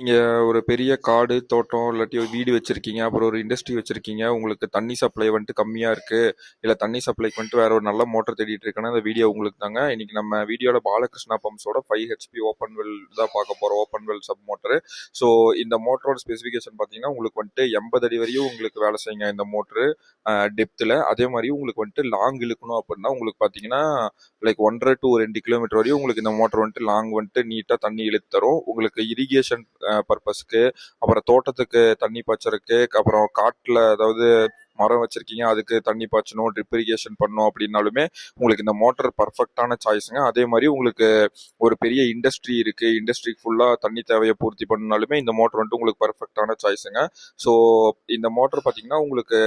நீங்க ஒரு பெரிய காடு, தோட்டம் இல்லாட்டி ஒரு வீடு வச்சிருக்கீங்க. அப்புறம் ஒரு இண்டஸ்ட்ரி வச்சிருக்கீங்க. உங்களுக்கு தண்ணி சப்ளை வந்துட்டு கம்மியா இருக்கு. இல்ல தண்ணி சப்ளைக்கு வந்துட்டு வேற ஒரு நல்ல மோட்டார் தேடிட்டு இருக்கேன்னா, இந்த வீடியோ உங்களுக்கு தாங்க. இன்னைக்கு நம்ம வீடியோல பாலகிருஷ்ணா பம்ப்ஸோட 5 ஹெச்பி ஓப்பன் வெல் தான் பார்க்க போறோம். Open well sub motor. So இந்த மோட்டரோட ஸ்பெசிஃபிகேஷன் பார்த்தீங்கன்னா, உங்களுக்கு வந்துட்டு 80 அடி வரையும் உங்களுக்கு வேலை செய்யுங்க இந்த மோட்டரு டெப்த்ல. அதே மாதிரி உங்களுக்கு வந்துட்டு லாங் இழுக்கணும் அப்படின்னா உங்களுக்கு பார்த்தீங்கன்னா, லைக் 1.5 to 2 கிலோமீட்டர் வரையும் உங்களுக்கு இந்த மோட்டர் வந்துட்டு லாங் வந்துட்டு நீட்டா தண்ணி இழுத்து தரும். உங்களுக்கு இரிகேஷன் பர்பஸ்க்கு, அப்புறம் தோட்டத்துக்கு தண்ணி பாய்ச்சறக்கு, அப்புறம் காட்டுல அதாவது மரம் வச்சிருக்கீங்க அதுக்கு தண்ணி பாய்ச்சணும், ட்ரிப் இரிகேஷன் பண்ணணும் அப்படின்னாலுமே உங்களுக்கு இந்த மோட்டர் பர்ஃபெக்டான சாய்ஸுங்க. அதே மாதிரி உங்களுக்கு ஒரு பெரிய இண்டஸ்ட்ரி இருக்கு, இண்டஸ்ட்ரிக்கு ஃபுல்லா தண்ணி தேவையை பூர்த்தி பண்ணாலுமே இந்த மோட்டர் வந்துட்டு உங்களுக்கு பர்ஃபெக்டான சாய்ஸுங்க. ஸோ இந்த மோட்டர் பார்த்தீங்கன்னா உங்களுக்கு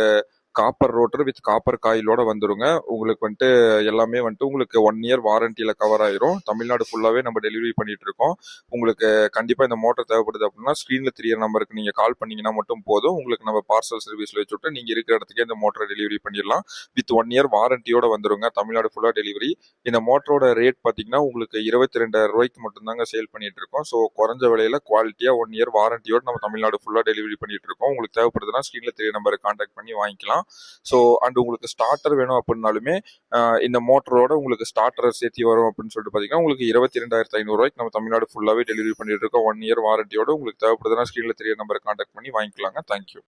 காப்பர் ரோட்டர் வித் காப்பர் காயிலோட வந்துருங்க. உங்களுக்கு வந்துட்டு எல்லாமே வந்துட்டு உங்களுக்கு 1 இயர் வாரண்டியில கவர் ஆயிரும். தமிழ்நாடு ஃபுல்லாவே நம்ம டெலிவரி பண்ணிட்டு இருக்கோம். உங்களுக்கு கண்டிப்பா இந்த மோட்டர் தேவைப்படுது அப்படின்னா ஸ்க்ரீன்ல தெரியற நம்பருக்கு நீங்க கால் பண்ணீங்கன்னா மட்டும் போதும். உங்களுக்கு நம்ம பார்சல் சர்வீஸ்ல வச்சுட்டு நீங்க இருக்கிற இடத்துக்கே இந்த மோட்டரை டெலிவரி பண்ணிடலாம். வித் 1 இயர் வாரண்டியோட வந்துருங்க. தமிழ்நாடு ஃபுல்லா டெலிவரி. இந்த மோட்டரோட ரேட் பார்த்தீங்கன்னா உங்களுக்கு 22,000 ரூபாய்க்கு மட்டும்தாங்க சேல் பண்ணிட்டு இருக்கோம். ஸோ குறைஞ்ச விலையில குவாலிட்டியா 1 இயர் வாரண்டியோட நம்ம தமிழ்நாடு ஃபுல்லா டெலிவரி பண்ணிட்டு இருக்கோம். உங்களுக்கு தேவைப்படுதுன்னா ஸ்க்ரீன்ல தெரிய நம்பருக்கு கான்டாக்ட் பண்ணி வாங்கிக்கலாம். ஸோ அண்ட் உங்களுக்கு ஸ்டார்டர் வேணும் அப்படின்னாலுமே இந்த மோட்டரோட உங்களுக்கு ஸ்டார்டர் சேர்த்தி வரும் அப்படின்னு சொல்லிட்டு பார்த்தீங்கன்னா உங்களுக்கு 22,500 ரூபாய்க்கு நம்ம தமிழ்நாடு ஃபுல்லாகவே டெலிவரி பண்ணிட்டு இருக்கோம். 1 இயர் வாரண்டியோட உங்களுக்கு தேவைப்படுதுன்னா ஸ்க்ரீனில் தெரிய நம்பரை கான்டாக்ட் பண்ணி வாங்கிக்கலாங்க. தேங்க்யூ.